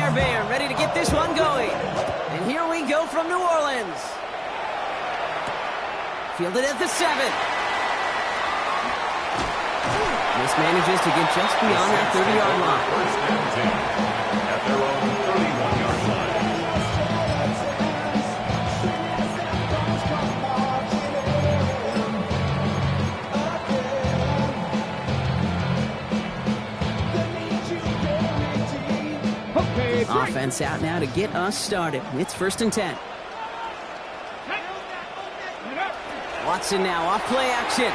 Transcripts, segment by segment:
Bear Band ready to get this one going. And here we go from New Orleans. Fielded at the 7. Manages to get just beyond that 30-yard line. First and 10 at their own 31-yard line. Offense out now to get us started. It's first and 10. Watson now off play action.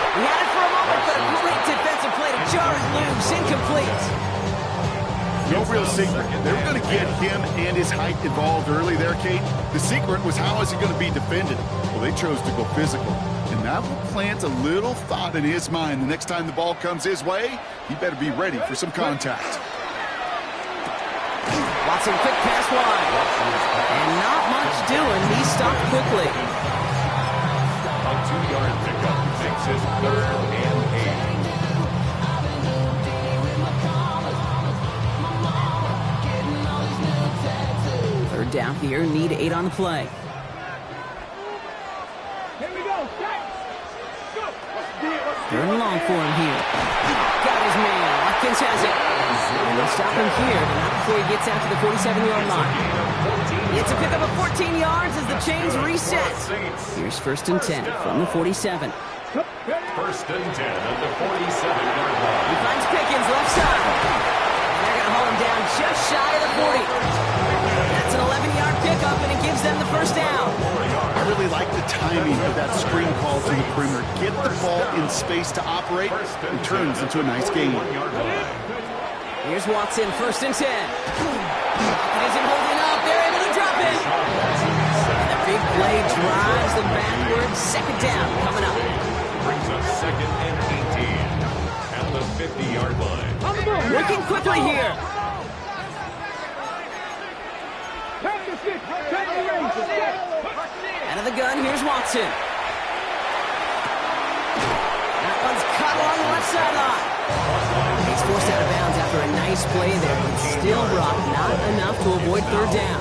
He had it for a moment, but a great defensive play to jar it loose. Incomplete. No real secret. They were going to get him and his height involved early there, Kate. The secret was how is he going to be defended? Well, they chose to go physical. And that will plant a little thought in his mind. The next time the ball comes his way, he better be ready for some contact. Watson, quick pass wide. And not much doing. He stopped quickly. A 2-yard pickup makes it 3rd and 8. Third down here, need 8 on the play. Here we go. Third and long for him here. Got his man. Watkins has it. And they'll stop him here, but not before he gets out to the 47-yard line. It's a pickup of 14 yards as the chains reset. Here's first and 10 from the 47. First and 10 at the 47-yard line. He finds Pickens left side. And they're going to haul him down just shy of the 40. That's an 11-yard pickup, and it gives them the first down. I really like the timing of that screen call to the perimeter. Get the ball in space to operate, and turns into a nice game. Here's Watson, first and 10. It isn't holding up. They're able to drop it. And the big play drives them backwards. Second down coming up. Brings up 2nd and 18 at the 50-yard line. Looking quickly here. Out of the gun, here's Watson. That one's caught along the left sideline. He's forced out of bounds after a nice play there, but still brought not enough to avoid third down.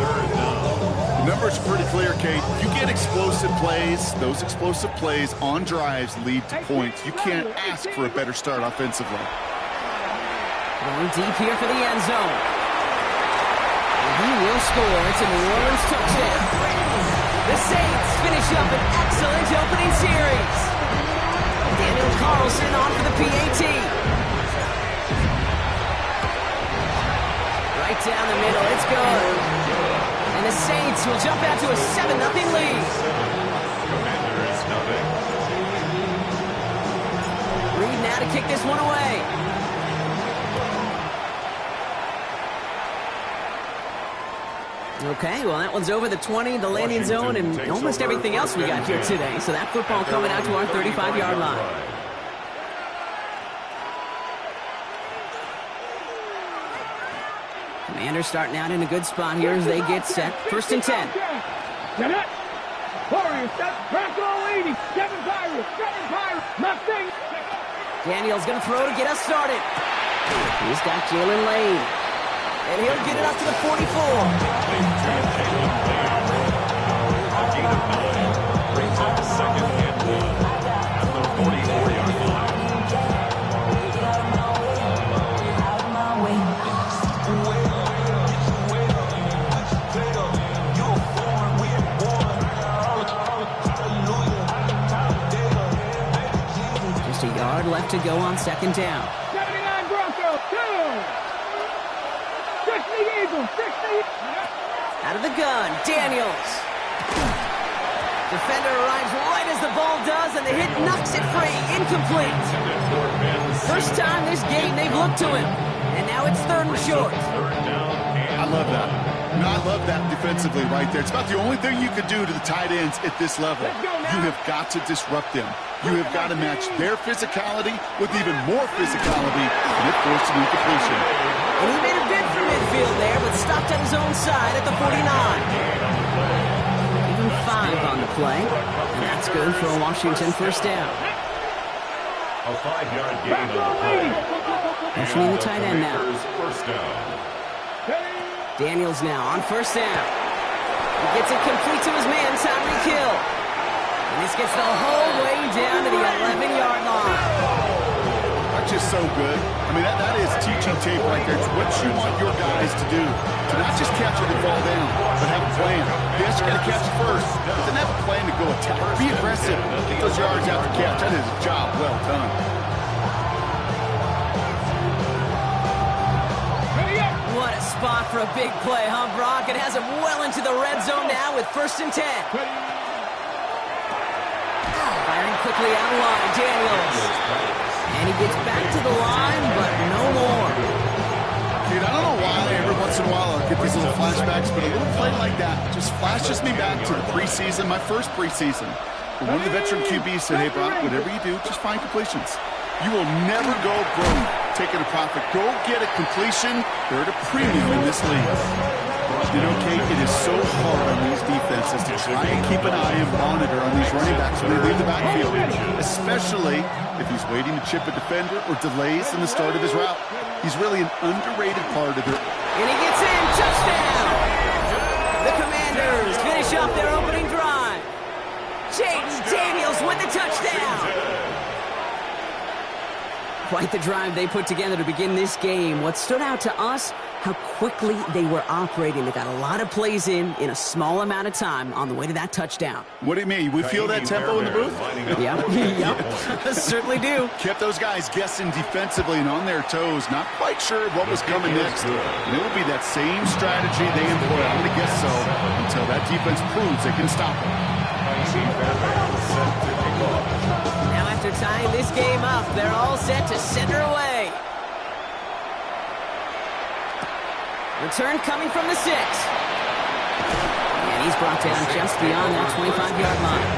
The numbers are pretty clear, Kate. You get explosive plays. Those explosive plays on drives lead to points. You can't ask for a better start offensively. Going deep here for the end zone. And he will score. It's a New Orleans touchdown. The Saints finish up an excellent opening series. Daniel Carlson on for the PAT. Right down the middle, it's good. And the Saints will jump out to a 7-0 lead. Commanders nothing. Reed now to kick this one away. Okay, well, that one's over the 20, the landing zone, and almost everything else we got here today. So that football coming out to our 35-yard line. Commanders starting out in a good spot here as they get set. First and 10. Daniel's going to throw to get us started. He's got Jalen Lane. And he'll get it up to the 44. Brings up 2nd and 1 at the 44-yard line. Just a yard left to go on second down. 79 Broncos, 2. 60 Eagles, 60. Out of the gun, Daniels. Defender arrives right as the ball does, and the hit knocks it free. Incomplete. First time this game they've looked to him. And now it's 3rd and short. I love that. I love that defensively right there. It's about the only thing you could do to the tight ends at this level. You have got to disrupt them. You have got to match their physicality with even more physicality, and it forced an incompletion. And he made a bid for midfield there, but stopped at his own side at the 49. Even 5 on the play, and that's good for a Washington first down. A 5-yard gain on the play. Motioning the tight end now. First down. Daniels now on first down. He gets it complete to his man, Tyreek Hill. And this gets the whole way down to the 11-yard line. That's just so good. I mean, that is teaching tape right there. It's what you want your guys to do. To not just catch it and fall down, but have a plan. Yes, you got to catch it first, but then have a plan to go attack. Be aggressive. Get those yards after catch. That is a job well done. What a spot for a big play, huh, Brock? It has him well into the red zone now with 1st and 10. Firing quickly out of line, Daniels. And he gets back to the line, but no more. Dude, I don't know why every once in a while I'll get these little flashbacks, but a little play like that just flashes me back to the preseason, my first preseason. One of the veteran QBs said, hey, Brock, whatever you do, just find completions. You will never go broke taking a profit. Go get a completion. They're at a premium in this league. You know, Kate, it is so hard on these defenses to try and keep an eye and monitor on these running backs when they leave the backfield, especially if he's waiting to chip a defender or delays in the start of his route. He's really an underrated part of their... And he gets in. Touchdown! The Commanders finish off their opening drive. Jayden Daniels with the touchdown. Quite the drive they put together to begin this game. What stood out to us, how quickly they were operating. They got a lot of plays in a small amount of time on the way to that touchdown. What do you mean? We feel that tempo in the booth? Yep. Certainly do. Kept those guys guessing defensively and on their toes, not quite sure what was coming next. And it will be that same strategy they employ. I'm going to guess so until that defense proves they can stop it. Now after tying this game up, they're all set to send her away. Return coming from the 6. And he's brought down just beyond that 25-yard line.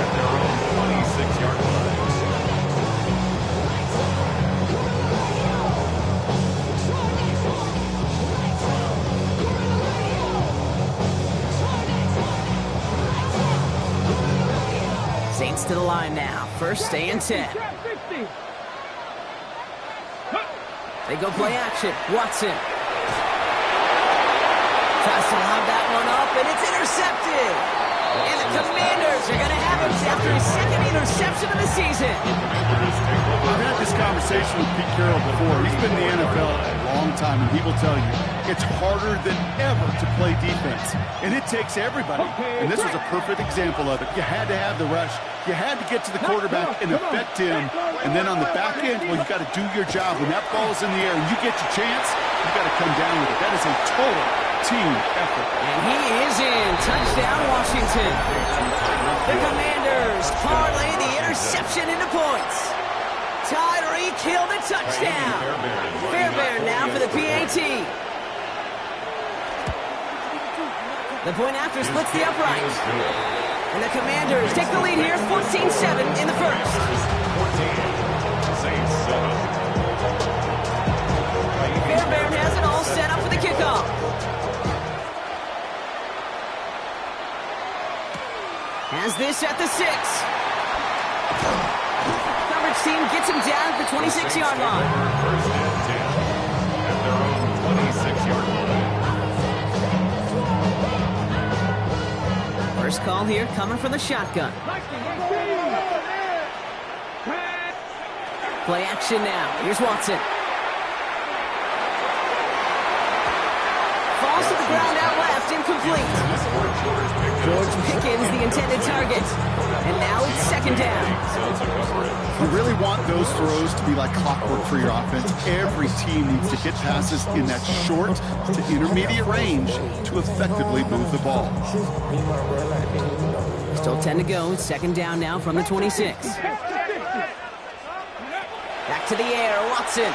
At their own 26-yard line. Saints to the line now. 1st and 10. They go play action. Watson. Tries to lob that one up, and it's intercepted. And the Commanders are going to have him after his 2nd interception of the season. I've had this conversation with Pete Carroll before. He's been in the NFL a long time, and he will tell you it's harder than ever to play defense. And it takes everybody. And this was a perfect example of it. You had to have the rush. You had to get to the quarterback and affect him. And then on the back end, well, you got to do your job. When that ball's in the air and you get your chance, you got to come down with it. That is a total team effort. And he is in. Touchdown, Washington. The Commanders parlay the interception into points. Tyreek Hill the touchdown. Fairbairn now for the PAT. The point after splits the upright. And the Commanders take the lead here, 14-7 in the first. 14. Saints 7. Fairbairn has it all set up for the kickoff. Has this at the 6. Coverage team gets him down at the 26-yard line. 1st and 10. At their own 26-yard line. First call here coming from the shotgun. Play action now. Here's Watson. Falls to the ground out left, incomplete. George Pickens, the intended target. And now it's 2nd down. You really want those throws to be like clockwork for your offense. Every team needs to hit passes in that short to intermediate range to effectively move the ball. Still 10 to go. 2nd down now from the 26. Back to the air. Watson.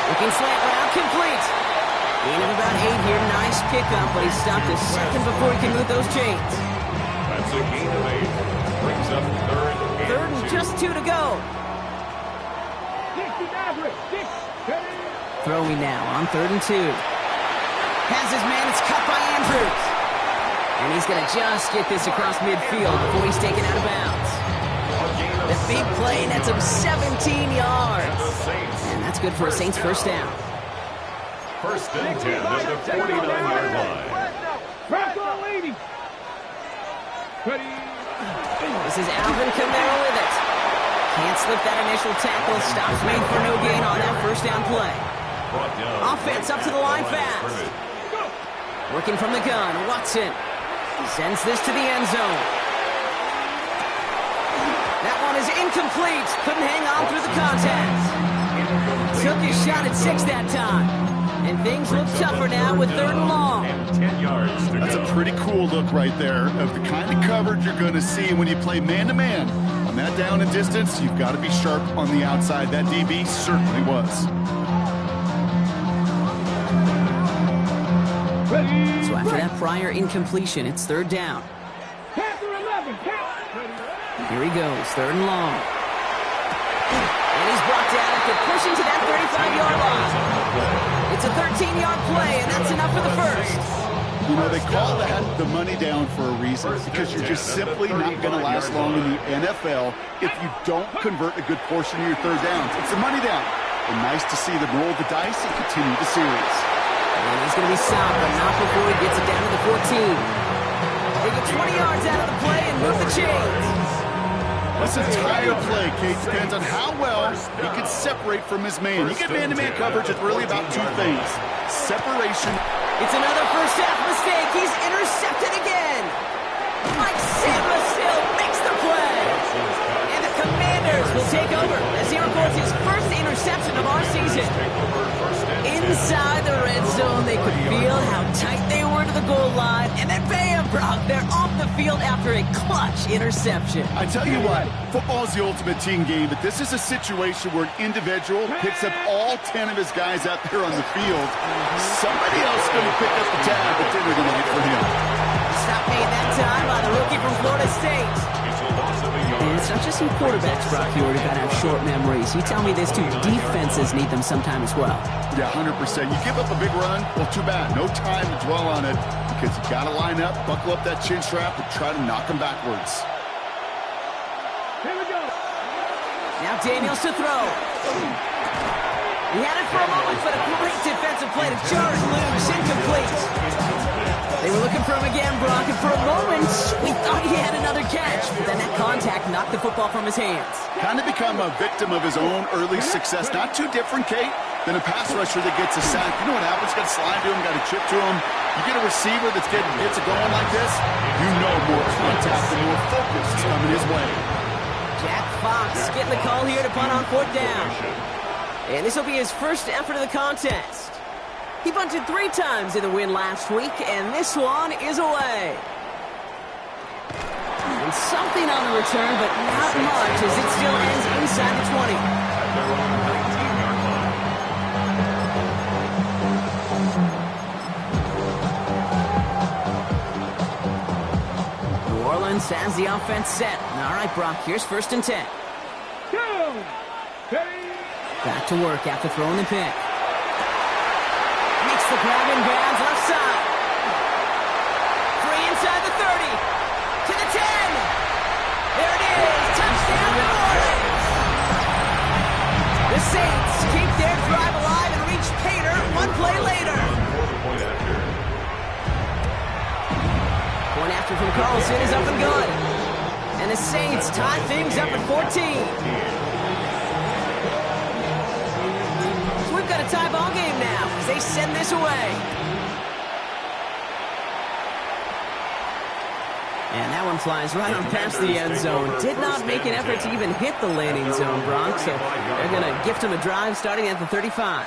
Looking slant route, complete. Gain of about 8 here. Nice pickup, but he stopped a second before he can move those chains. That's a gain of 8. Brings up 3rd and 2. Just 2 to go. Throwing now on 3rd and 2. Has his man. It's cut by Andrews. And he's going to just get this across midfield before he's taken out of bounds. The big play nets him 17 yards. And that's good for a Saints first down. First and 10 at the 49-yard line. Bronco leading. Ready. This is Alvin Kamara with it. Can't slip that initial tackle. Stops made for no gain on that first down play. Offense up to the line fast. Working from the gun, Watson sends this to the end zone. That one is incomplete. Couldn't hang on through the contact. Took his shot at 6 that time. And things look tougher now with 3rd and long. 10 yards to That's go. a pretty cool look right there of the kind of coverage you're going to see when you play man-to-man. On that down and distance, you've got to be sharp on the outside. That DB certainly was. Ready. So after that prior incompletion, it's 3rd down. Panther 11. Here he goes, 3rd and long. And he's brought down after pushing to that 35-yard line. It's a 13-yard play, and that's enough for the first. You know, they call that the money down for a reason, because you're just simply not going to last long in the NFL if you don't convert a good portion of your 3rd downs. It's the money down. And nice to see them roll the dice and continue the series. And he's going to be stopped, but not before he gets it down to the 14. They get 20 yards out of the play and move the chains. This entire play, Kate, depends on how well he can separate from his man. You get man-to-man coverage, it's really about 2 things. Separation. It's another first half mistake. He's intercepted again. Mike Samuel makes the play. And the Commanders will take over as he records his first interception of our season. Inside the red zone, they could feel how tight they were to the goal line. And then bam, Brock, they're off the field after a clutch interception. I tell you what, football is the ultimate team game, but this is a situation where an individual picks up all 10 of his guys out there on the field. Somebody else is going to pick up the tab at dinner tonight for him. Stop made that time by the rookie from Florida State. And it's not just you quarterbacks, Brock, you already got to have short memories. You tell me this too, defenses need them sometime as well. Yeah, 100%. You give up a big run, well, too bad. No time to dwell on it because you got to line up, buckle up that chin strap, and try to knock them backwards. Here we go. Now Daniels to throw. He had it for a moment, but a great defensive play to jar it loose, incomplete. They were looking for him again, Brock, and for a moment, we thought he had another catch, but then that contact knocked the football from his hands. Kind of become a victim of his own early success. Not too different, Kate, than a pass rusher that gets a sack. You know what happens? Got to slide to him, got to chip to him. You get a receiver that gets it going like this, you know more contact and more focus is coming his way. Jack Fox getting the call here to punt on 4th down. And this will be his first effort of the contest. He punted 3 times in the win last week, and this one is away. And something on the return, but not much, as it still ends inside the 20. At their own 19-yard line. New Orleans has the offense set. All right, Brock, here's 1st and 10. Go. Ready. Back to work after throwing the pick. Makes the grab in bounds left side. Free inside the 30. To the 10. There it is. Touchdown, New Orleans. The Saints keep their drive alive and reach Pater 1 play later. Point after from Carlson is up and good. And the Saints tie things up at 14. We've got a tie ball game now as they send this away. And that one flies right on past the end zone. Did not make an effort to even hit the landing zone, Bronx. So they're going to gift him a drive starting at the 35.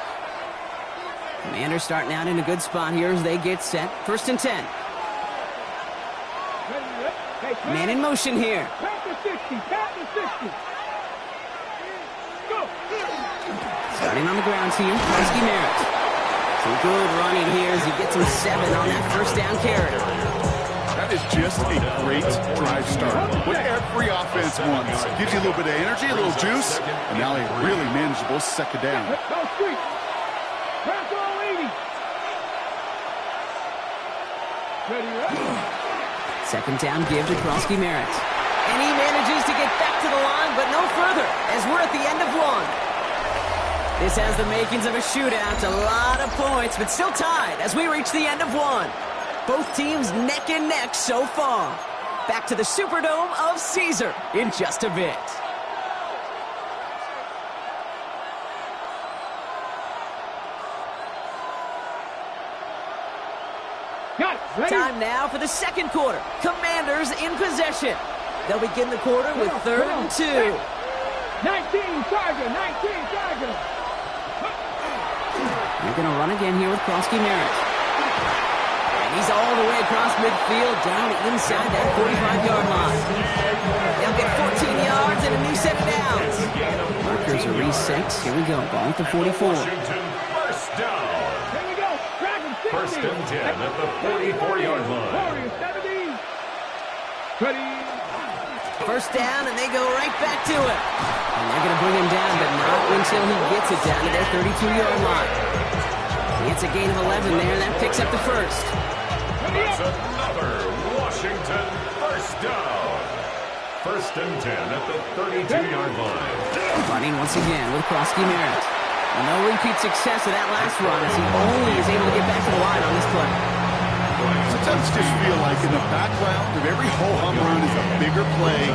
Commanders starting out in a good spot here as they get set. 1st and 10. Man in motion here. Panther 60. Panther 60. Go. Starting on the ground here, Krusky Merritt. Some good running here as he gets him 7 on that 1st down carry. That is just a great drive start. What every offense wants. Gives you a little bit of energy, a little juice, and now a really manageable 2nd down. Go street. Bronco leading. Ready. 2nd down give to Krusky Merritt. And he manages to get back to the line, but no further, as we're at the end of 1. This has the makings of a shootout. A lot of points, but still tied as we reach the end of one. Both teams neck and neck so far. Back to the Superdome of Caesar in just a bit. Got it. Ready? Time now for the second quarter. Commanders in possession. They'll begin the quarter with 3rd and 2. 19 Tiger, 19 Tiger. They're going to run again here with Krosky Merritt. And he's all the way across midfield, down inside that 45-yard line. They'll get 14 yards and a new set of downs. Markers are reset. Here we go. Ball at the 44. Washington, first down. Here we go. Dragon 60. First and 10 at the 44-yard line. Warriors 70. Ready. First down, and they go right back to it. And they're going to bring him down, but not until he gets it down to their 32-yard line. It's a gain of 11 there. That picks up the first. That's another Washington first down. First and 10 at the 32-yard line. Running once again with Krosky Merritt. And no repeat success of that last run as he only is able to get back to the line on this play. Sometimes just feel like in the background of every ho-hum run is a bigger play.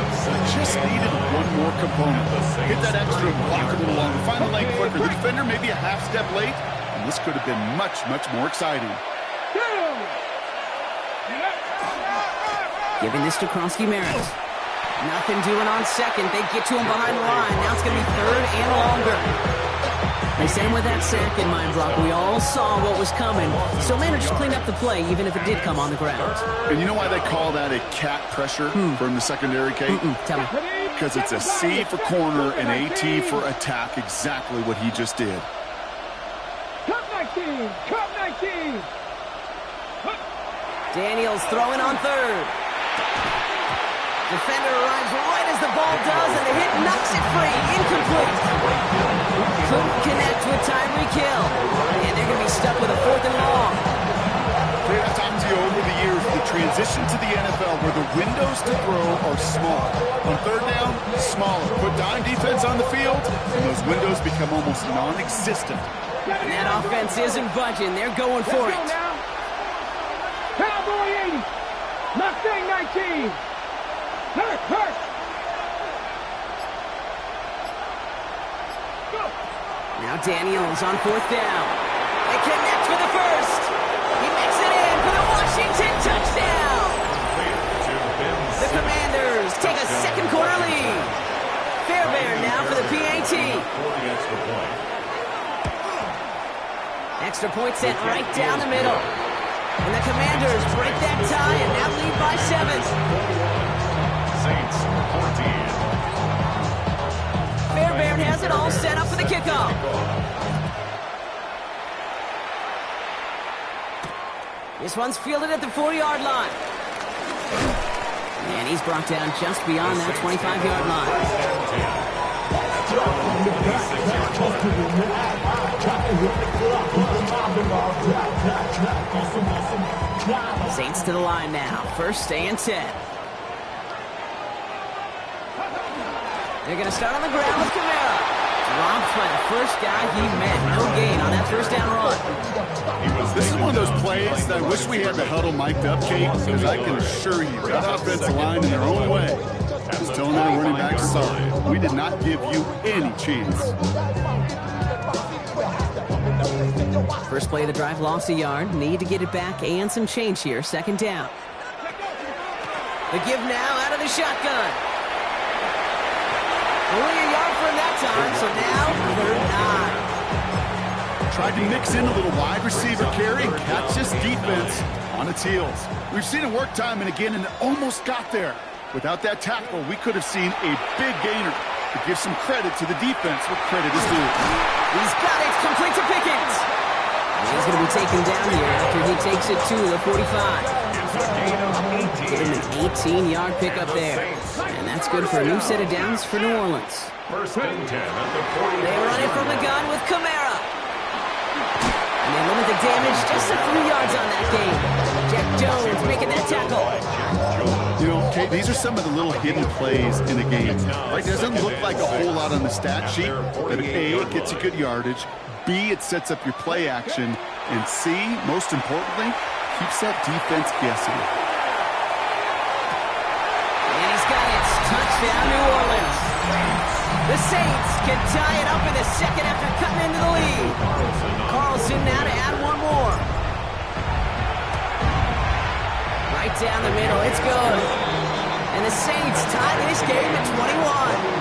Just needed one more component. Hit that extra block a little longer. Find the lane quicker. The defender may be a half step late, and this could have been much, much more exciting. Giving this to Krosky Merritt. Nothing doing on second. They get to him behind the line. Now it's going to be 3rd and longer. They same with that sack in mind, Brock. We all saw what was coming, so managed to clean up the play, even if it did come on the ground. And you know why they call that a cat pressure from the secondary, Kate? Tell me. Because it's a C for corner and AT for attack, exactly what he just did. Cup 19. Cup 19. Daniels throwing on 3rd. Defender arrives right as the ball does, and the hit knocks it free. Incomplete. Couldn't connect with Tyreek Hill. And they're going to be stuck with a 4th and long. Clear that time to you over the years, the transition to the NFL where the windows to throw are small. On 3rd down, smaller. Put dime defense on the field, and those windows become almost non-existent. And that offense isn't budging. They're going for it. Cowboy 80. Mustang 19. Hurt. Go. Now Daniels on 4th down. They connect for the first. He makes it in for the Washington touchdown. The Commanders take a second quarter lead. Fairbairn now for the PAT. Extra point sent right down the middle. And the Commanders break that tie and now lead by 7. Saints 14. Fairbairn has it all set up for the kickoff. This one's fielded at the 4-yard line. And he's brought down just beyond that 25-yard line. Saints to the line now. 1st and 10. They're going to start on the ground with Kamara. Dropped by the first guy he met. No gain on that 1st down run. This is one of those plays that I wish we had the huddle mic'd up, Kate, because I can assure you that offensive line in their own way is telling their running back, sorry, we did not give you any chance. First play of the drive, lost a yard. Need to get it back and some change here. 2nd down. The give now out of the shotgun. Only a yard for him that time, so now 3rd and 9. Tried to mix in a little wide receiver carry and catch this defense on its heels. We've seen it work time and again, and it almost got there. Without that tackle, we could have seen a big gainer. To give some credit to the defense where credit is due. He's got it, complete to Pickens. He's going to be taken down here after he takes it to the 45. Give him an 18-yard pickup there. And that's good for a new set of downs for New Orleans. 1st and 10 at the 40. They run it from the gun with Kamara. And they limit the damage just to 3 yards on that game. Jack Jones making that tackle. You know, Kate, these are some of the little hidden plays in a game. Right? It doesn't look like a whole lot on the stat sheet, but A, it gets you good yardage, B, it sets up your play action, and C, most importantly, keeps that defense guessing. And he's got it. Touchdown, New Orleans. The Saints can tie it up in the second after cutting into the lead. Carlson now to add one more. Right down the middle, it's good. And the Saints tie this game at 21.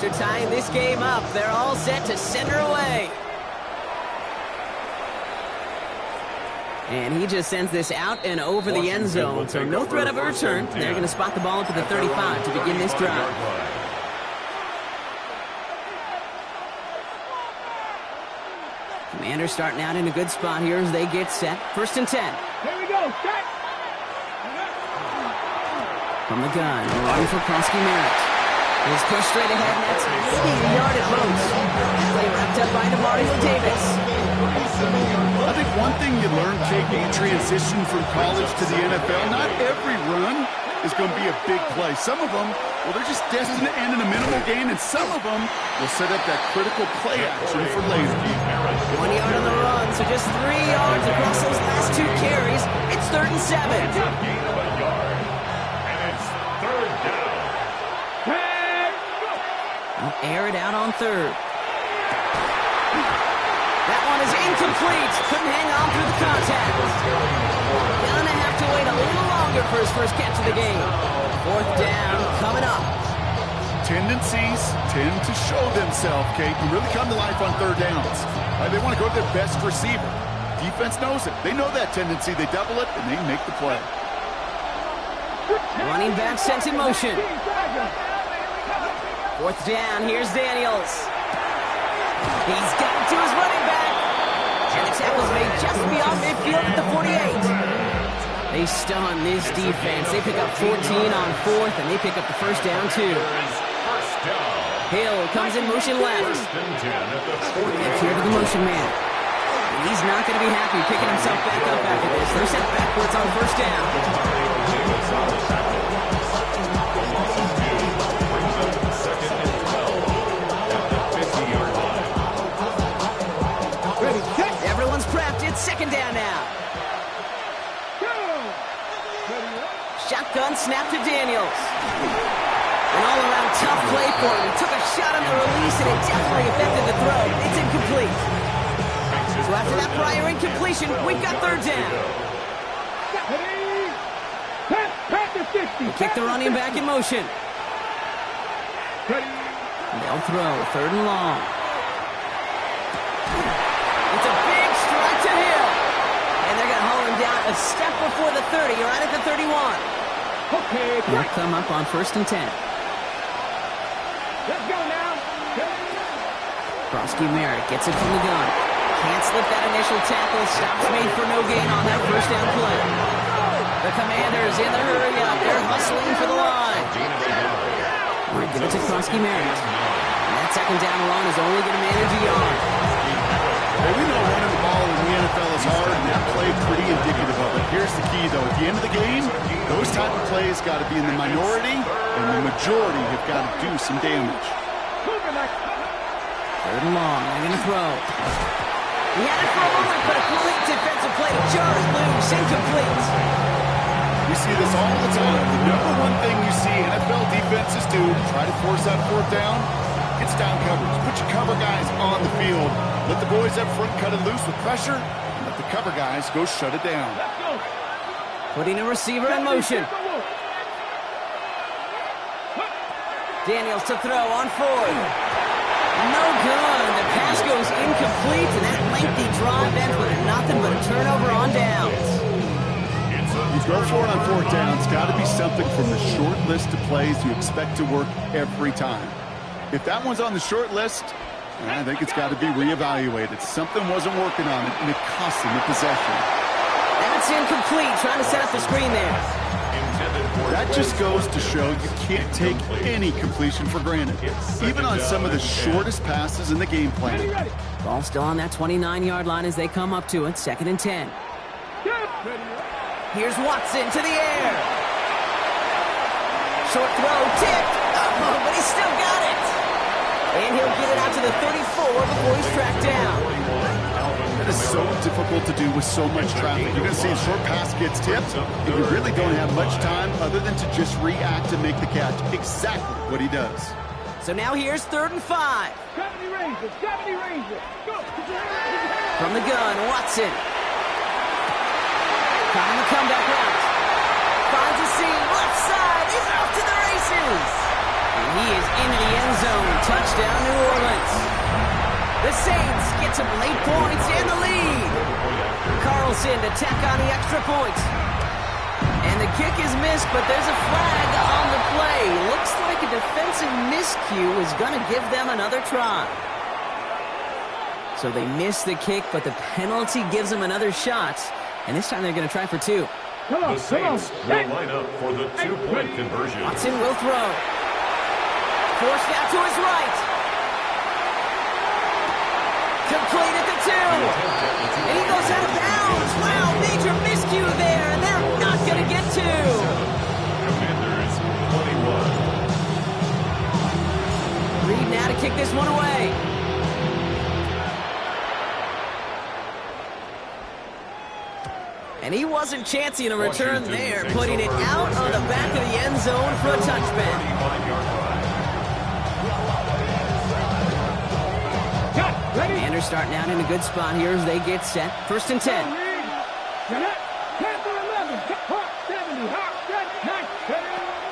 After tying this game up, they're all set to send her away. And he just sends this out and over the end zone, so no threat of a return. They're going to spot the ball up to the 35 to begin this drive. Commanders starting out in a good spot here as they get set. 1st and 10. Here we go. Set. From the gun, run for Krosky Merritt. He's pushed straight ahead, and that's maybe a yard at most. Play wrapped up by Demario Davis. I think one thing you learn, Kate, when you transition from college to the NFL, not every run is going to be a big play. Some of them, well, they're just destined to end in a minimal gain, and some of them will set up that critical play action for later. 1 yard on the run, so just 3 yards across those last 2 carries. It's 3rd and 7. Gain of a yard. And it's 3rd down. Air it out on 3rd. That one is incomplete. Couldn't hang on through the contact. Gonna have to wait a little longer for his first catch of the game. 4th down coming up. Tendencies tend to show themselves, Kate, and really come to life on 3rd downs. They want to go to their best receiver. Defense knows it. They know that tendency. They double it, and they make the play. Running back sent in motion. 4th down, here's Daniels. He's got it to his running back. And the tackle's made just beyond midfield at the 48. They stun this defense. They pick up 14 on 4th, and they pick up the 1st down, too. Hill comes in motion left. Gets here to the motion man. And he's not going to be happy picking himself back up after this. They're sent backwards on 1st down. Everyone's prepped. It's 2nd down now. Shotgun snap to Daniels. An all-around tough play for him. He took a shot on the release, and it definitely affected the throw. It's incomplete. So after that prior incompletion, we've got 3rd down. They kick the running back in motion. They'll throw 3rd and long. It's a big strike to Hill. And they're going to haul him down a step before the 30, right at the 31. They'll come up on 1st and 10. Let's go now. Krosky Merritt gets it from the gun. Can't slip that initial tackle. Stops made for no gain on that 1st down play. The Commanders in the hurry up. They're hustling for the line. We're give it to Krosky Merritt. And that 2nd down run is only going to manage a yard. Well, we know running the ball in the NFL is hard, and that play pretty indicative of it. Here's the key, though. At the end of the game, those type of plays got to be in the minority, and the majority have got to do some damage. 3rd and long. They're going to throw. He had it for a moment, but a quick defensive play jars loose. Incomplete. We see this all the time. The number one thing you see NFL defenses do to try to force that 4th down, it's down coverage. Put your cover guys on the field. Let the boys up front cut it loose with pressure, and let the cover guys go shut it down. Putting a receiver in motion. Daniels to throw on 4th. No good. The pass goes incomplete, and that lengthy drive ends with nothing but a turnover on downs. You go for it on 4th down. It's got to be something from the short list of plays you expect to work every time. If that one's on the short list, I think it's got to be reevaluated. Something wasn't working on it, and it cost him the possession. That's incomplete. Trying to set up the screen there. That just goes to show you can't take any completion for granted, even on some of the shortest passes in the game plan. Ball still on that 29-yard line as they come up to it, 2nd and 10. Here's Watson to the air. Short throw, tipped. Oh, but he still got it. And he'll get it out to the 34 before he's tracked down. That is so difficult to do with so much traffic. You're going to see a short pass gets tipped, and you really don't have much time other than to just react and make the catch. Exactly what he does. So now here's 3rd and 5. 70 Rangers, 70 Rangers. Go. From the gun, Watson. Trying the comeback route. Finds a seam, left side. He's off to the races. And he is into the end zone. Touchdown, New Orleans. The Saints get some late points and the lead. Carlson to tack on the extra point. And the kick is missed, but there's a flag on the play. Looks like a defensive miscue is going to give them another try. So they miss the kick, but the penalty gives them another shot. And this time they're going to try for 2. The Saints will line up for the 2-point conversion. Watson will throw. Forced out to his right. Complete at the 2. And he goes out of bounds. Wow, major miscue there, and they're not going to get 2. Commanders 21. Reed now to kick this one away. And he wasn't chancing a return there, putting it out on the back of the end zone for a touchback. Commanders starting out in a good spot here as they get set. 1st and 10.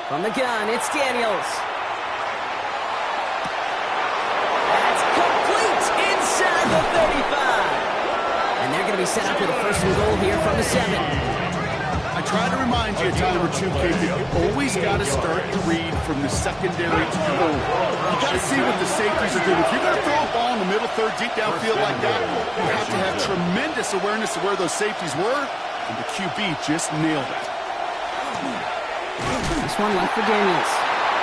From the gun, it's Daniels. That's complete inside the 35. And they're going to be set up with a 1st and goal here from the 7. I try to remind you a time or two, Kate, that you always got to start to read from the secondary to the goal. You got to see what the safeties are doing. If you're going to throw a ball in the middle third, deep downfield like that, you have to have tremendous awareness of where those safeties were, and the QB just nailed it. This one left for Daniels.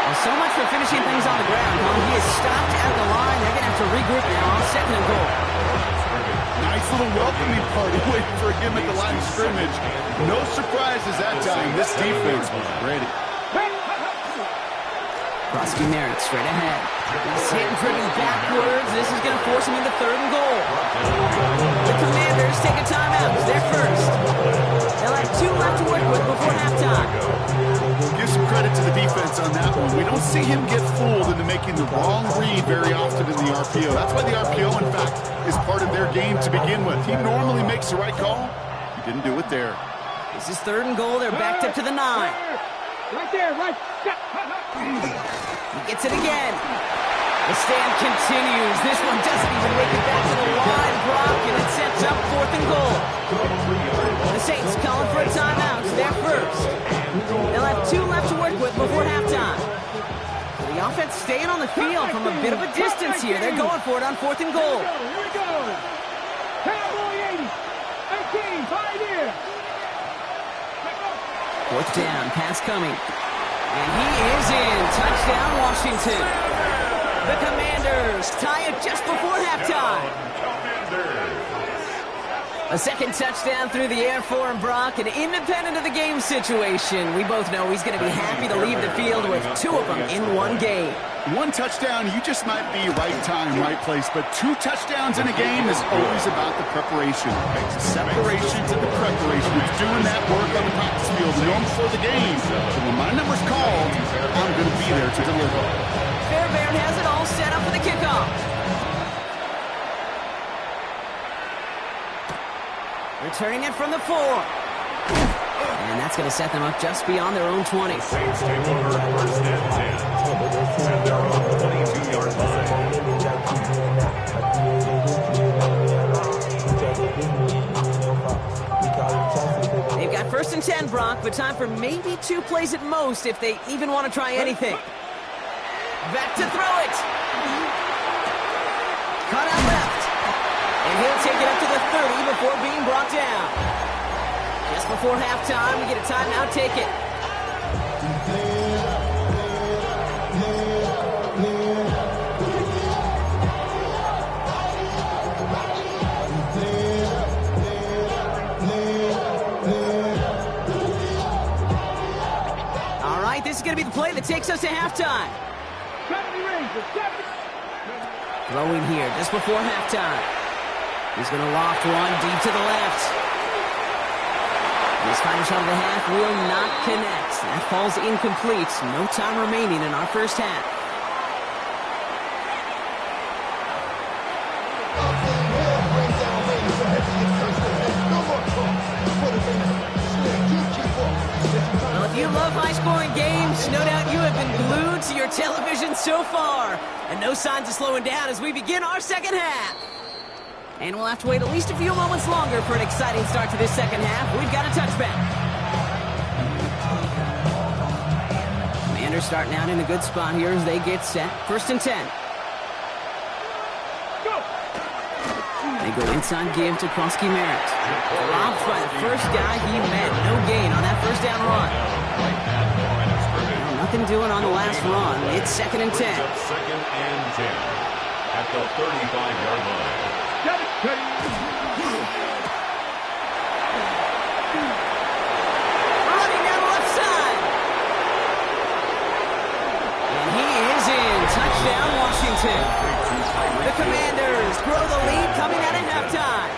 Well, so much for finishing things on the ground, huh? He is stopped at the line. They're going to have to regroup now on 2nd and goal. Nice little welcoming party waiting for him at the line of scrimmage. No surprises that time. This defense was ready. Krusty Merritt straight ahead. He's hit and driven backwards. This is going to force him into 3rd and goal. The Commanders take a timeout. They're first. They'll have 2 left to work with before halftime. Give some credit to the defense on that one. We don't see him get fooled into making the wrong read very often in the RPO. That's why the RPO, in fact, is part of their game to begin with. He normally makes the right call. He didn't do it there. This is 3rd and goal. They're backed up to the 9. Right there, right. He gets it again. The stand continues. This one doesn't even make it back to the line, Brock, and it sets up 4th and goal. The Saints calling for a timeout. They're first. They'll have 2 left to work with before halftime. The offense staying on the field from a bit of a distance here. They're going for it on 4th and goal. Here we go. Cowboy 80. 18, 5 here. 4th down, pass coming. And he is in. Touchdown, Washington. The Commanders tie it just before halftime. A 2nd touchdown through the air for him, Brock, and independent of the game situation, we both know he's going to be happy to leave the field with 2 of them in one game. 1 touchdown, you just might be right time, right place, but 2 touchdowns in a game is always about the preparation. It's the separation to the preparation. It's doing that work on the practice field, known for the game. So when my number's called, I'm going to be there to deliver. Fairbairn has it all set up for the kickoff. Returning it from the 4. And that's going to set them up just beyond their own 20. Saints take over 1st and 10. And they're on the 22-yard line. They've got 1st and 10, Brock, but time for maybe 2 plays at most if they even want to try anything. Back to throw it. Cut out left. And he'll take it up to the 30 before being brought down. Just before halftime, we get a timeout, take it. big play that takes us to halftime. 70 rings, 70. Throwing here just before halftime. He's going to loft one deep to the left. His final shot of the half will not connect. That falls incomplete. No time remaining in our first half. Well, if you love high-scoring games, no doubt you have been glued to your television so far. And no signs of slowing down as we begin our second half. And we'll have to wait at least a few moments longer for an exciting start to this second half. We've got a touchback. Commanders starting out in a good spot here as they get set. 1st and 10. They go inside give to Krosky Merritt. Robbed by the first guy he met. No gain on that first down run. Well, nothing doing on the last run. It's 2nd and 10. 2nd and 10 at the 35-yard line. Running down the left side. And he is in. Touchdown, Washington. The Commanders grow the lead coming out of halftime.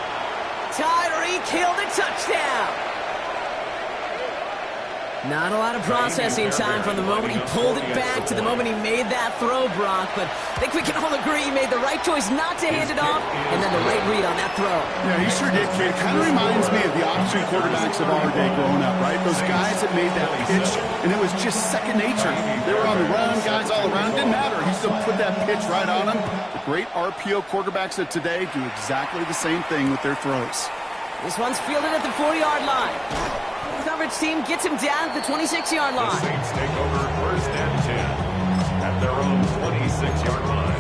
Tyreek Hill to touchdown. Not a lot of processing time from the moment he pulled it back to the moment he made that throw, Brock. But I think we can all agree he made the right choice not to hand it off, and then the right read on that throw. Yeah, he sure did, Kate. Kind of reminds me of the option quarterbacks of our day growing up, right? Those guys that made that pitch, and it was just second nature. They were on the run, guys all around. Didn't matter. He still put that pitch right on them. The great RPO quarterbacks of today do exactly the same thing with their throws. This one's fielded at the 40-yard line. The coverage team gets him down at the 26-yard line. The Saints take over 1st and 10 at their own 26-yard line.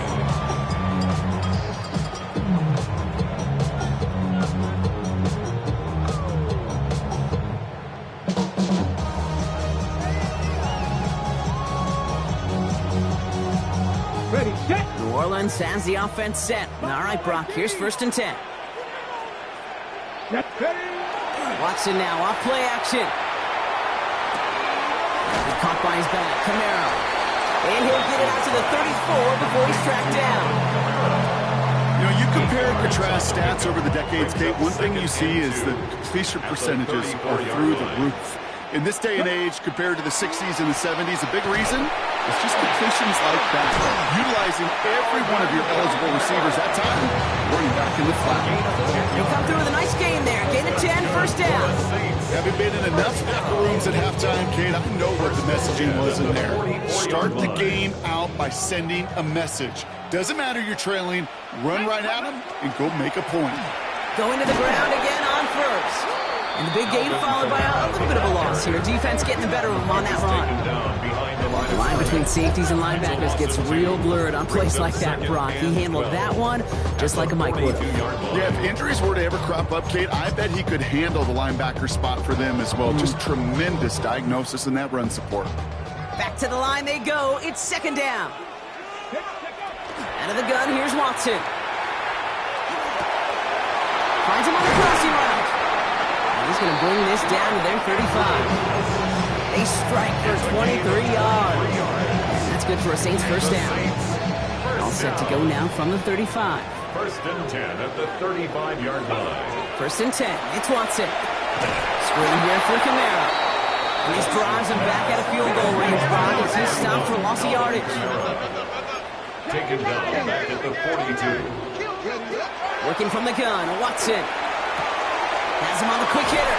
Ready, set. New Orleans has the offense set. All right, Brock, here's 1st and 10. Set. Ready. Watson now, off play action. He caught by his back, Kamara. And he'll get it out to the 34 before he's tracked down. You know, you compare and contrast stats over the decades, Kate. One thing you see is the completion percentages are through the roof. In this day and age, compared to the 60s and the 70s, a big reason is just completions like that. Utilizing every one of your eligible receivers that time, running back in the flat. He'll come through with a nice gain there. Gain of 10, 1st down. Having been in enough locker rooms at halftime, Kate, I know what the messaging was in there. Start the game out by sending a message. Doesn't matter you're trailing, run right at them and go make a point. Going to the ground again on 1st. And the big gain followed by a little bit of a loss here. Defense getting the better of him on that run. The line between safeties and linebackers gets real blurred on plays like that, Brock. He handled that one just like a Mike would. Yeah, if injuries were to ever crop up, Kate, I bet he could handle the linebacker spot for them as well. Just tremendous diagnosis in that run support. Back to the line they go. It's 2nd down. Out of the gun, here's Watson. Finds him on the crossing route. He's going to bring this down to their 35. They strike for 23 yards. That's good for a Saints 1st down. All set to go now from the 35. 1st and 10 at the 35-yard line. 1st and 10. It's Watson. Screen here for Kamara. And this drives him back at a field goal range, Brock, as he's stopped for loss of yardage. Taken down back at the 42. Working from the gun, Watson. Has him on the quick hitter.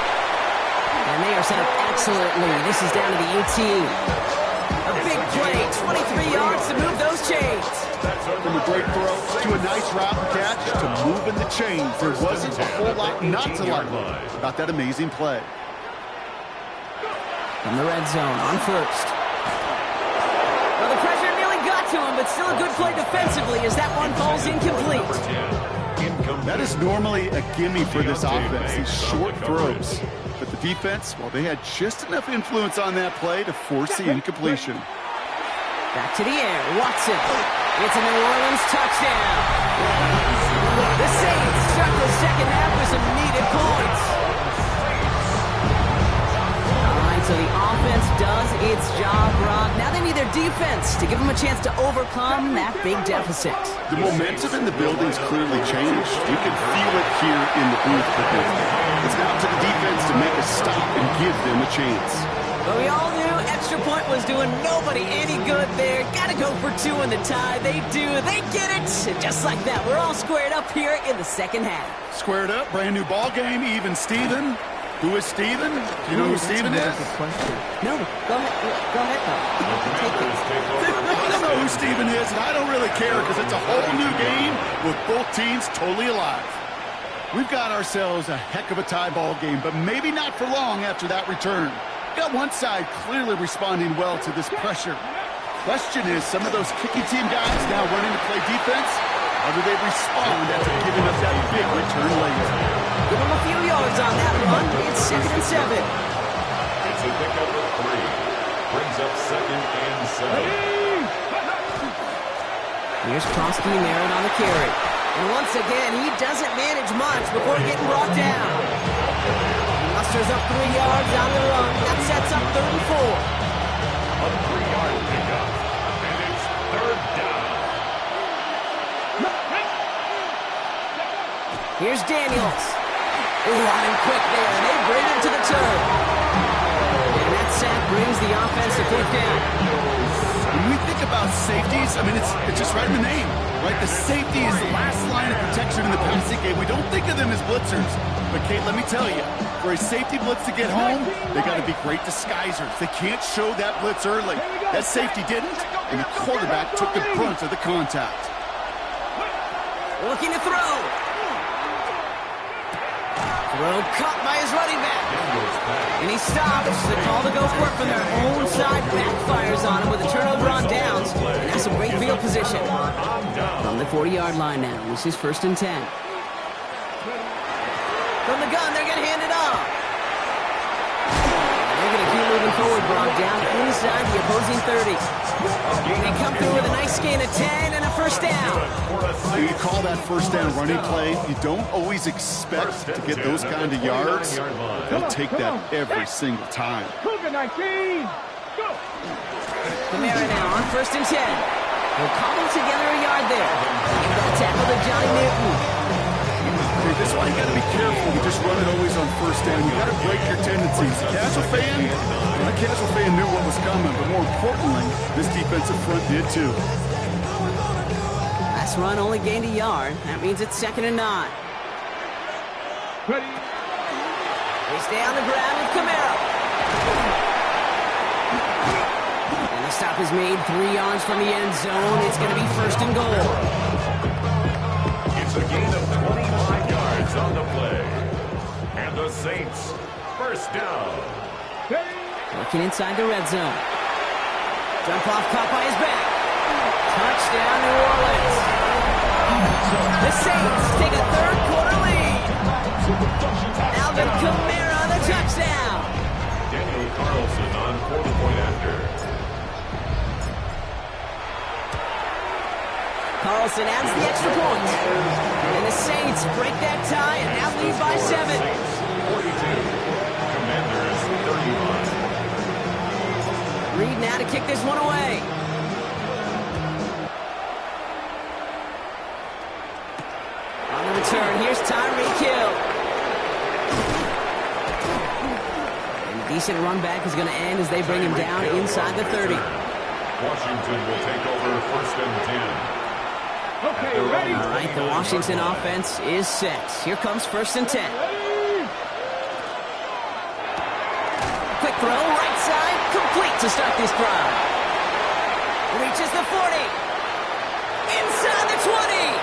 And they are set up excellently. This is down to the 18. A big play, 23 yards to move those chains. From a great throw to a nice route catch to moving the chains. There wasn't a whole lot not to like about that amazing play. From the red zone on 1st. Well, the pressure nearly got to him, but still a good play defensively as that one falls incomplete. That is normally a gimme for this offense, these short throws. But the defense, well, they had just enough influence on that play to force the incompletion. Back to the air, Watson. It's a New Orleans touchdown. The Saints start the second half with some needed points. All right, so the offense does its job, Rob. Now they need their defense to give them a chance to overcome that big deficit. The momentum in the building's clearly changed. You can feel it here in the booth. It's now to the defense to make a stop and give them a chance. But we all knew extra point was doing nobody any good there. Gotta go for two in the tie. They do. They get it. And just like that, we're all squared up here in the second half. Squared up, brand new ball game, even Steven. Who is Steven? Do you know who Steven is? No, go ahead. Go ahead, though. Take it. I don't know who Steven is, and I don't really care because it's a whole new game with both teams totally alive. We've got ourselves a heck of a tie ball game, but maybe not for long after that return. Got one side clearly responding well to this pressure. Question is, some of those kicking team guys now running to play defense, how do they respond after giving up that big return late? Give them a few yards on that run. It's 2nd and 7. It's a pickup of 3. Brings up 2nd and 7. Here's Prosky Merritt on the carry. And once again, he doesn't manage much before getting brought down. He musters up 3 yards on the run. That sets up 3rd and 4. A 3-yard pickup. And it's 3rd down. Here's Daniels. Ooh, on him quick there. They bring him to the turn. And that sack brings the offense to 4th down. When we think about safeties, I mean, it's just right in the name, right? The safety is the last line of protection in the passing game. We don't think of them as blitzers. But, Kate, let me tell you, for a safety blitz to get home, they got to be great disguisers. They can't show that blitz early. That safety didn't, and the quarterback took the brunt of the contact. Looking to throw. Throw caught by his running back. And he stops. The call to go for it from their own side backfires on him with a turnover on downs. And that's some great field position. From the 40-yard line now. This is 1st and 10. From the gun, they're going to hand it off. They're going to keep moving forward, brought down inside the opposing 30. They come through with a nice gain of 10 and a 1st down. You call that 1st down running play. You don't always expect to get those kind of yards. They'll take that every single time. Cougar 19. Go. Kamara now on 1st and 10. They'll cobble together a yard there. Give that tackle to Johnny Newton. Okay, this is why you got to be careful. You just run it always on 1st down. You got to break your tendencies. The casual fan knew what was coming, but more importantly, this defensive front did too. Last run only gained a yard. That means it's 2nd and 9. Ready. They stay on the ground with Kamara. And the stop is made 3 yards from the end zone. It's going to be 1st and goal. It's a gain of 25 yards on the play. And the Saints, 1st down. Working inside the red zone. Jump off caught by his back. Touchdown, New Orleans. The Saints take a 3rd quarter lead. Alvin Kamara on the touchdown. Daniel Carlson on for the point after. Carlson adds the extra point. And the Saints break that tie and now lead by 7. Saints 42. Commanders 31. Reed now to kick this one away. On the return, here's Tyreek Hill. And a decent run back is going to end as they bring him down inside the 30. Washington will take over 1st and 10. Okay, ready. All right, the Washington offense is set. Here comes 1st and 10. Quick throw, right side, complete to start this drive. Reaches the 40. Inside the 20.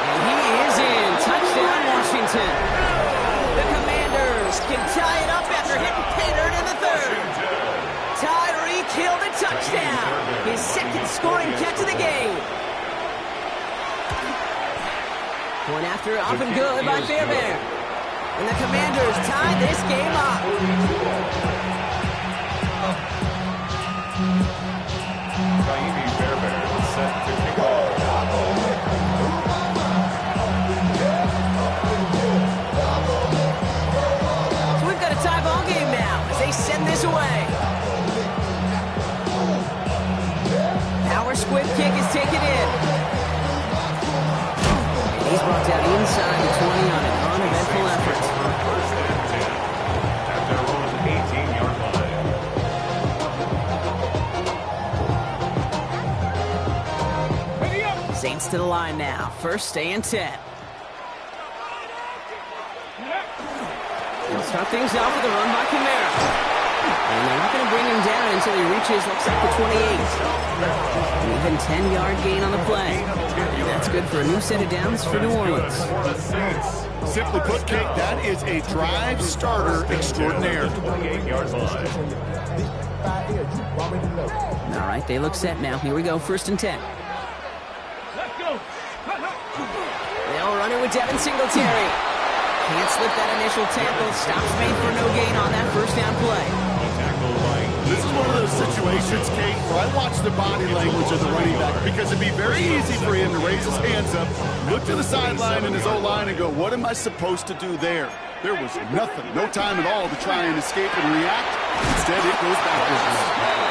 And he is in. Touchdown, Washington. The Commanders can tie it up after hitting pay dirt in the 3rd. Tyreek Hill the touchdown. His 2nd scoring catch of the game. Point after up and good by Fairbairn. And the Commanders tie this game up. Taimi Fairbairn is set to kick off. So we've got a tie ball game now as they send this away. squib kick is taken in. And he's brought down inside the 20 on an uneventful effort. First and 10 at their own 18-yard line. Ready up. Saints to the line now. First and 10. They'll start things off with a run by Kamara. And they're not going to bring him down until he reaches, looks like, the 28. An even 10-yard gain on the play. And that's good for a new set of downs for New Orleans. The Saints. Simply put, Kate, that is a drive starter extraordinaire. 28-yard line. All right, they look set now. Here we go, first and 10. Let's go. They'll run it with Devin Singletary. Can't slip that initial tackle. Stops made for no gain on that first down play. This is one of those situations, Kate, where I watch the body language of the running back because it'd be very easy for him to raise his hands up, look to the sideline in his O-line and go, what am I supposed to do there? There was nothing, no time at all to try and escape and react. Instead, it goes backwards.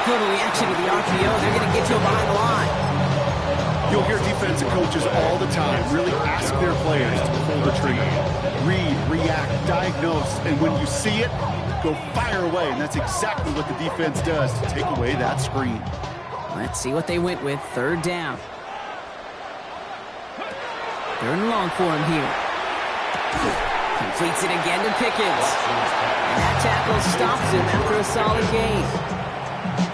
Good reaction to the RPO. They're going to get you behind the line. You'll hear defensive coaches all the time really ask their players to pull the trigger, read, react, diagnose, and when you see it, go fire away. And that's exactly what the defense does to take away that screen. Let's see what they went with. Third down. Third and long for him here. Completes it again to Pickens. And that tackle stops him after a solid gain.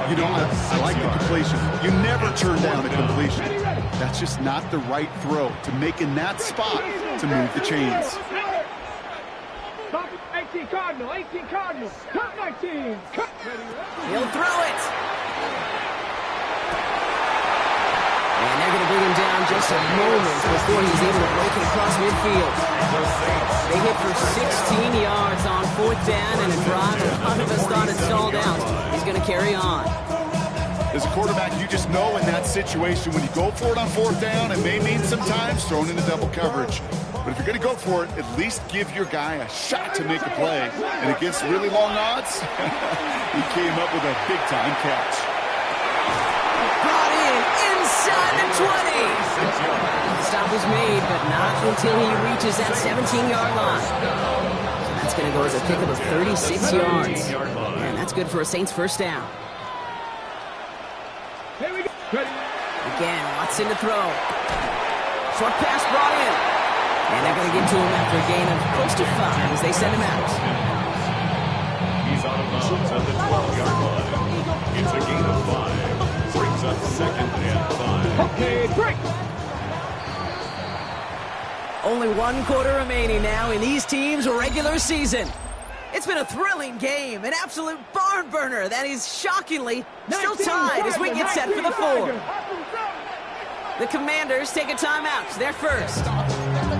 You know, I like the completion. You never turn down a completion. That's just not the right throw to make in that spot to move the chains. Stop it. 18 Cardinal. 18 Cardinal. Cut 19. Cut. He'll throw it. And they're going to bring him down just a moment before he's able to break it across midfield. They hit for 16 yards on fourth down and a drive a lot of us thought it stalled out. He's going to carry on. As a quarterback, you just know in that situation when you go for it on fourth down, it may mean sometimes thrown into double coverage. But if you're going to go for it, at least give your guy a shot to make a play. And against really long odds, he came up with a big-time catch. Brought in inside the 20. The stop was made, but not until he reaches that 17-yard line. So that's going to go as a pickup of 36 yards. And that's good for a Saints first down. Here we go. Ready. Again, Watson to throw. Short pass brought in. And they're going to get to him after a gain of close to 5 as they send him out. He's out of bounds at the 12-yard line. It's a gain of 5. Brings up second and 5. Okay, break. Only one quarter remaining now in these teams' regular season. It's been a thrilling game, an absolute barn burner that is shockingly still tied as we get set for the fourth. The Commanders take a timeout. They're first.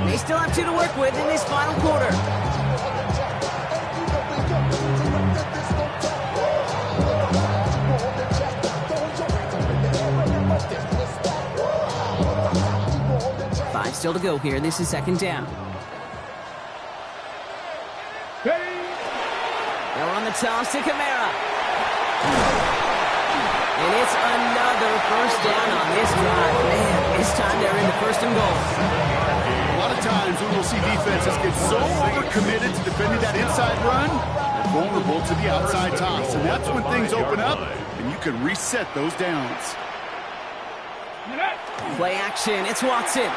They still have 2 to work with in this final quarter. Five still to go here. This is second down. They'll run the toss to Kamara. And it's another first down on this drive. Man, this time they're in the first and goal. A lot of times we will see defenses get so overcommitted to defending that inside run, they're vulnerable to the outside toss. And that's when things open up, and you can reset those downs. Play action. It's Watson. And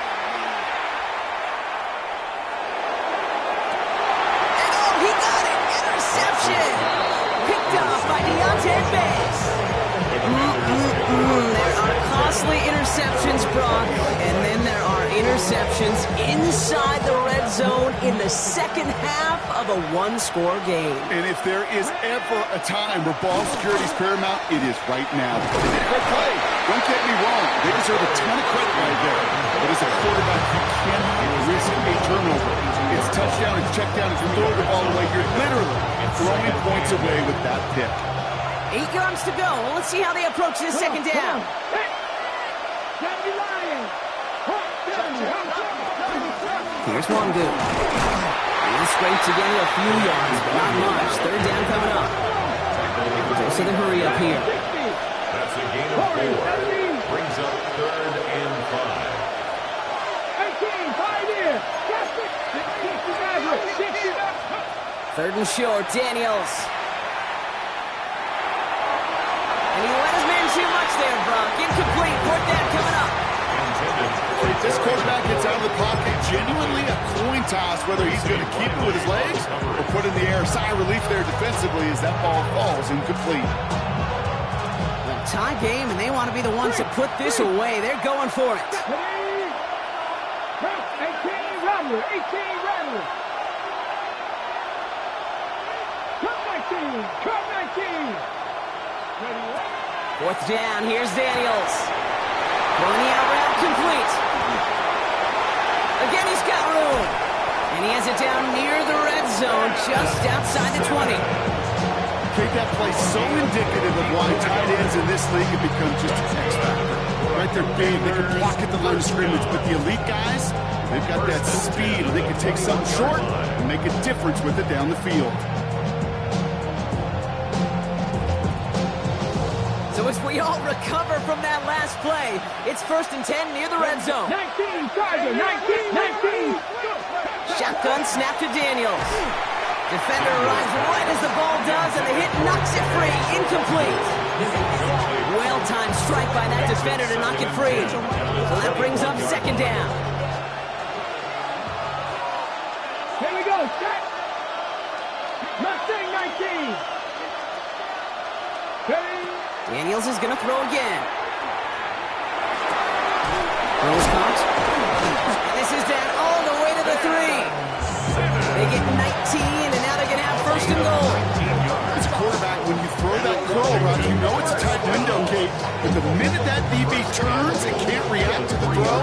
oh, he got it. Interception. Picked up by Deontay Banks. There are costly interceptions, Brock, and then there are interceptions inside the red zone in the second half of a one-score game. And if there is ever a time where ball security is paramount, it is right now. They did a great play. Don't get me wrong. They deserve a ton of credit right there. But as a quarterback, you cannot risk a turnover. It's touchdown and check down. If you throw the ball away, you're literally throwing points away with that pick. 8 yards to go. Let's see how they approach this second down. Here's Wangu. He scraped together a few yards, but not much. Third down coming up. Dose of the hurry up here. That's a gain of 4. Brings up 3rd and 5. 18, 5 in. That's it. 60 3rd and short, Daniels. And he let his man too much there, Brock. Incomplete. 4th down coming up. If this quarterback gets out of the pocket, genuinely a coin toss whether he's going to keep it with his legs or put in the air. Sigh of relief there defensively as that ball falls incomplete. Well, tie game, and they want to be the ones to put this away. They're going for it. 18, Rattler. 18, Rattler. Cut 19. Cut 19. 4th down. Here's Daniels. Throwing the out route complete. Again, he's got room. And he has it down near the red zone, just outside the 20. Kate, that play so indicative of why tight ends in this league have become just an X factor. Right, they're big, they can block at the line of scrimmage, but the elite guys, they've got that speed, and they can take something short and make a difference with it down the field. So as we all recover from that last play, it's 1st and 10 near the red zone. 19, Tiger. 19. Shotgun snap to Daniels. Defender runs right as the ball does, and the hit knocks it free. Incomplete. Well-timed strike by that defender to knock it free. So that brings up 2nd down. Here we go. Set. Mustang 19. Daniels is going to throw again. Throws caught. And this is down all the way to the 3. They get 19, and now they're going to have 1st and goal. As a quarterback, when you throw that curl route, you know it's a tight window, Kate. But the minute that DB turns and can't react to the throw,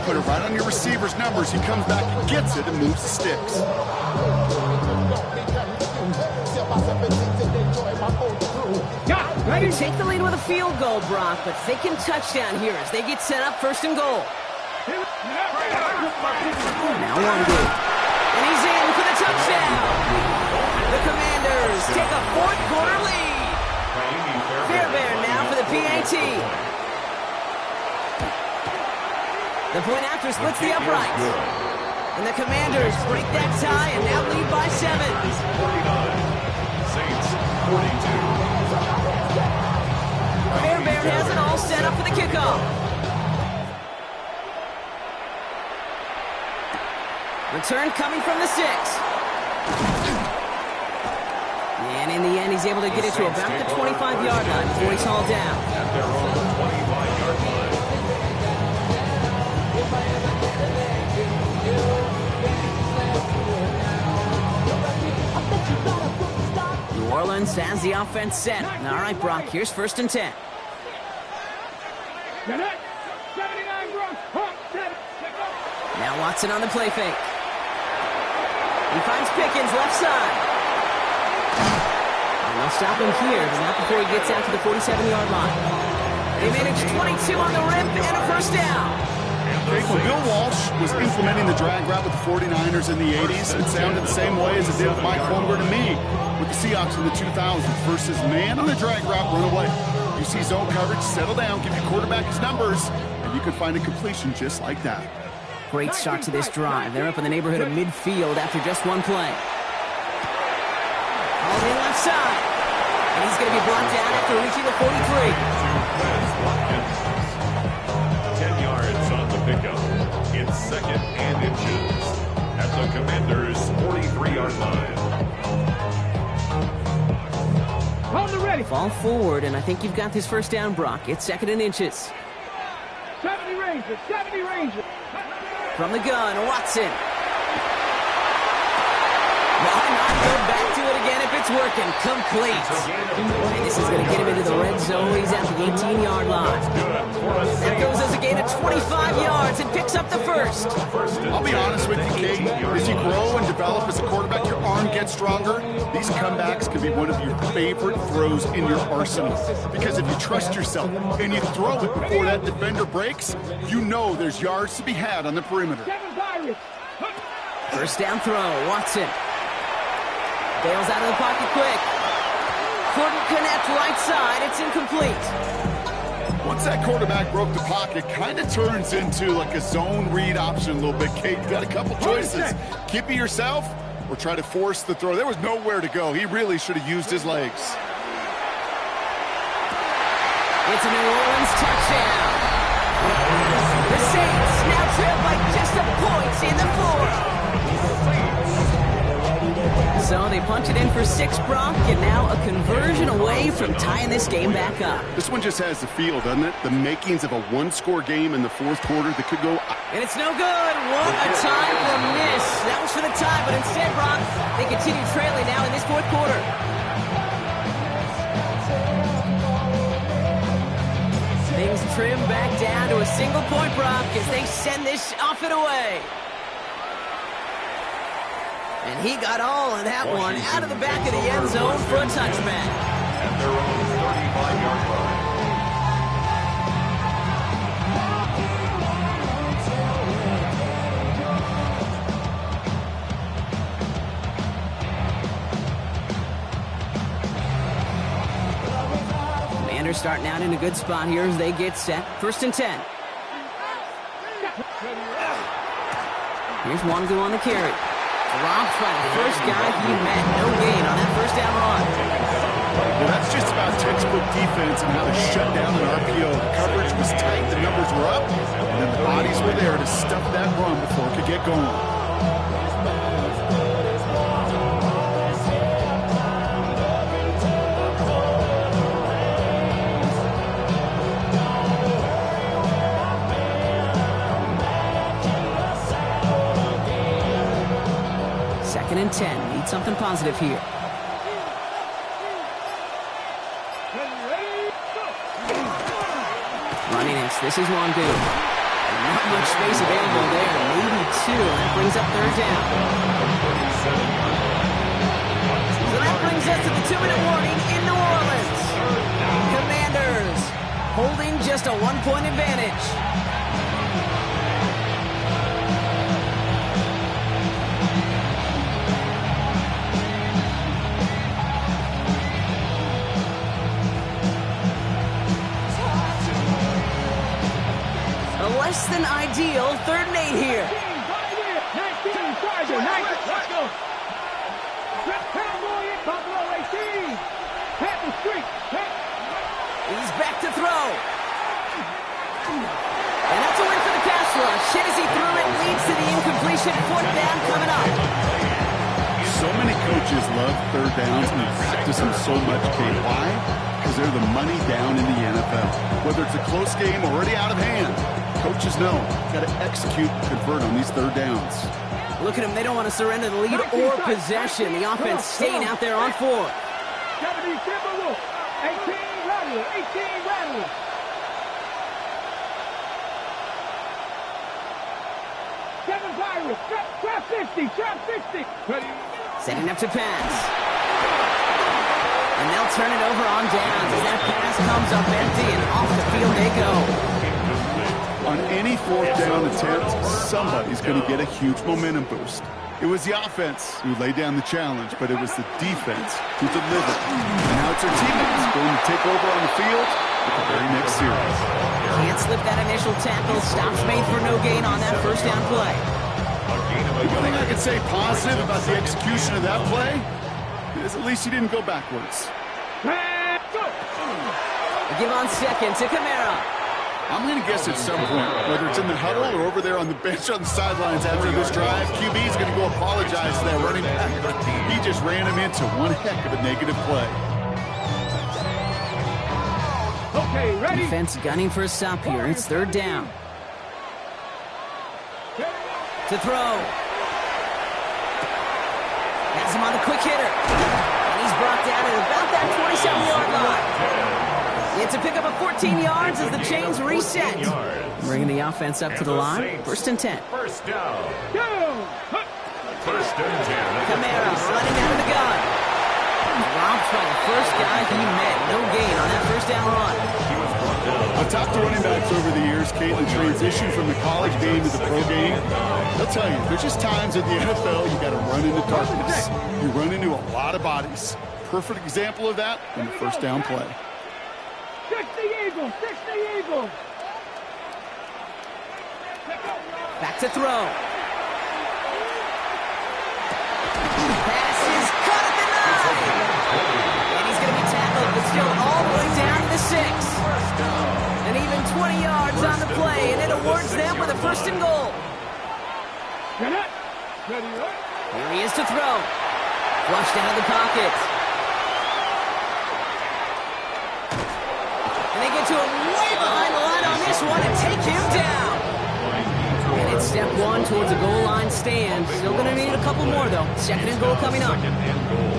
put it right on your receiver's numbers. He comes back and gets it and moves the sticks. They take the lead with a field goal, Brock, but thinking touchdown here as they get set up 1st and goal. Now one good. And he's in for the touchdown. The Commanders take a 4th quarter lead. Fairbairn now for the PAT. The point after splits the uprights. And the Commanders break that tie and now lead by 7. 49. Saints 42. Fairbairn has it all set up for the kickoff. Return coming from the 6. And in the end, he's able to get it to about the 25-yard line before he's hauled down. At their own 25-yard line. New Orleans has the offense set. All right, Brock, here's 1st and 10. Now Watson on the play fake. He finds Pickens left side. And they'll stop him here, but not before he gets out to the 47-yard line. They manage 22 on the rim and a 1st down. When Bill Walsh was implementing the drag route with the 49ers in the 80s, it sounded the same way as it did with Mike Holmgren and me with the Seahawks in the 2000s versus man on the drag route, run away. You see zone coverage, settle down, give your quarterback his numbers, and you can find a completion just like that. Great start to this drive. They're up in the neighborhood of midfield after just one play. All in left side. And he's going to be brought down after reaching the 43. 10 yards on the pickup. It's 2nd and inches at the Commanders' 43-yard line. On the ready. Fall forward, and I think you've got this 1st down, Brock. It's 2nd and inches. 70 Rangers. 70 Rangers. From the gun, Watson. Why not go back to it again if it's working? Complete. And this is going to get him into the red zone. He's at the 18-yard line. That goes as a gain of 25 yards and picks up the 1st. I'll be honest with you, Kate. As you grow and develop as a quarterback, your arm gets stronger. These comebacks can be one of your favorite throws in your arsenal. Because if you trust yourself and you throw it before that defender breaks, you know there's yards to be had on the perimeter. 7 Pirates. 1st down throw, Watson. Bails out of the pocket quick. Couldn't connect right side. It's incomplete. Once that quarterback broke the pocket, kind of turns into like a zone read option a little bit. Kate, you've got a couple choices. Keep it yourself or try to force the throw. There was nowhere to go. He really should have used his legs. It's a New Orleans touchdown. The Saints now trail by just a point in the fourth. So they punch it in for 6, Brock, and now a conversion away from tying this game back up. This one just has the feel, doesn't it? The makings of a one-score game in the fourth quarter that could go... And it's no good. What a time for miss. That was for the tie, but instead, Brock, they continue trailing now in this fourth quarter. Things trim back down to a single point, Brock, as they send this off and away. And he got all of that one out of the back of the end zone for a touchback. At their own 35-yard line. Commanders starting out in a good spot here as they get set. 1st and 10. Here's Wangu on the carry. Dropped by the first guy he met. No gain on that first down run. Well, that's just about textbook defense and how to shut down an RPO. The coverage was tight, the numbers were up, and then the bodies were there to stuff that run before it could get going. Second and 10. Need something positive here. Running it. This is Wangu. Not much space available there. Maybe 2. That brings up 3rd down. So that brings us to the 2-minute warning in New Orleans. Commanders holding just a 1-point advantage. Less than ideal 3rd and 8 here. 19, Charger, 19, let's go. Cowboy in Buffalo 18. Pat the street. He's back to throw. And that's a win for the pass rush. Hit as he threw it, leads to the incompletion. 4th down coming up. So many coaches love 3rd downs and practice them so much, Kate. Why? Because they're the money down in the NFL. Whether it's a close game or already out of hand, coaches know got to execute and convert on these 3rd downs. Look at them. They don't want to surrender the lead or possession. The offense staying out there on 4. 17 Timberwolves. 18 Rattler. 18 Rattler. Seven Pirates. Trap 50. Trap 50. Setting up to pass. And they'll turn it over on downs as that pass comes up empty and off the field they go. On any 4th down attempt, somebody's going to get a huge momentum boost. It was the offense who laid down the challenge, but it was the defense who delivered. And now it's their teammates going to take over on the field with the very next series. Can't slip that initial tackle. Stops made for no gain on that first down play. One thing I can say positive about the execution of that play is at least he didn't go backwards. A give on second to Kamara. I'm going to guess at some point, whether it's in the huddle or over there on the bench on the sidelines after this drive, QB is going to go apologize to that running back. He just ran him into one heck of a negative play. Okay, ready? Defense gunning for a stop here. It's 3rd down. To throw. Has him on the quick hitter. And he's brought down at about that 27-yard line. It's a pickup of 14 yards as the chains reset. Bringing the offense up to the line. 1st and 10. First down. Go! 1st and 10. Kamara running out of the gun. Robbed by the first guy he met. No gain on that first down run. I've talked to running backs over the years, Caitlin, transition from the college game to the pro game. They'll tell you, there's just times in the NFL you got to run into darkness. You run into a lot of bodies. Perfect example of that in the first down play. 60 Eagles, 60 Eagles. Back to throw. Pass is caught at the 9. And he's going to be tackled, but still all the way down to the 6. And even 20 yards on the play, and it awards them with a 1st and goal. Here he is to throw. Flushed out of the pocket. And they get to him way behind the line on this one and take him down. And it's step 1 towards a goal line stand. Still going to need a couple more, though. 2nd and goal coming up. Second and goal.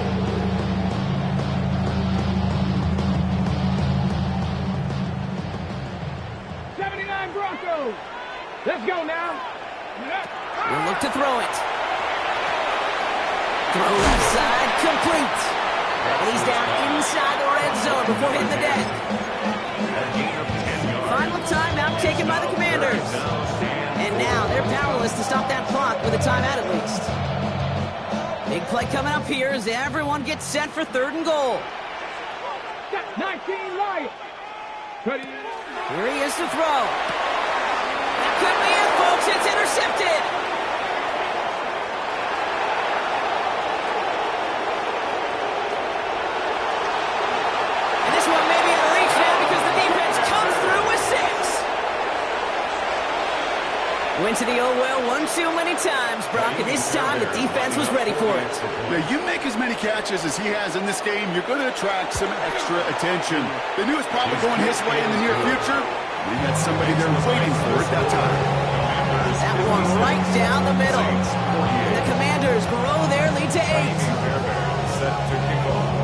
Broncos. Let's go now. We'll look to throw it. Throw left side, complete. And he's down inside the red zone before hitting the deck. Final timeout taken by the Commanders. And now they're powerless to stop that clock with a timeout at least. Big play coming up here as everyone gets set for 3rd and goal. 19 right. Here he is to throw. That could be it, folks. It's intercepted. And this one may be out of reach now because the defense comes through with 6. Went to the oh well one too many times, Brock, and this time the defense was ready for it. Now, you make as many catches as he has in this game, you're going to attract some extra attention. They knew it was probably going his way in the near future. They had somebody there waiting for it that time. That one right down the middle. And the Commanders grow their lead to 8. Set to kick off.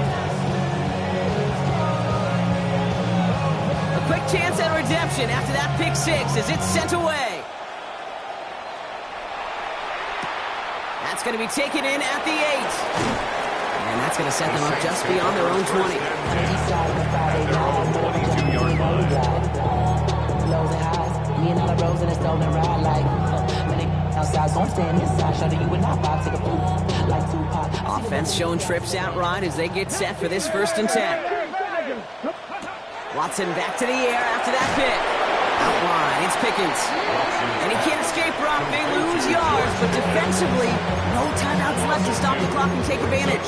A quick chance at redemption after that pick 6 as it's sent away. That's going to be taken in at the 8. And that's going to set them up just beyond their own 20. Their own 22-yard line. Lows and highs, me and all the roads in a stolen ride like when they outside, so I'm staying inside. Show that you would not buy, take a food like Tupac. Offense showing trips out right as they get set for this 1st and 10. Watson back to the air after that pick. Outline, it's Pickens. And he can't escape, Brock. They lose yards, but defensively, no timeouts left to stop the clock and take advantage.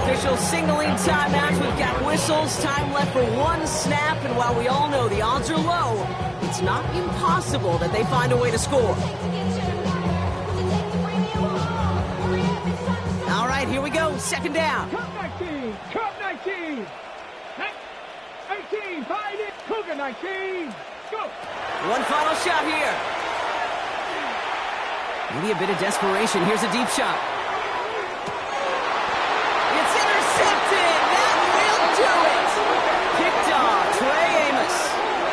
Officials signaling timeouts. We've got whistles, time left for 1 snap, and while we all know the odds are low, it's not impossible that they find a way to score. All right, here we go. 2nd down. Cup 19. Cup 19. 18. Find it. Cougar 19. Go. One final shot here. Maybe a bit of desperation. Here's a deep shot.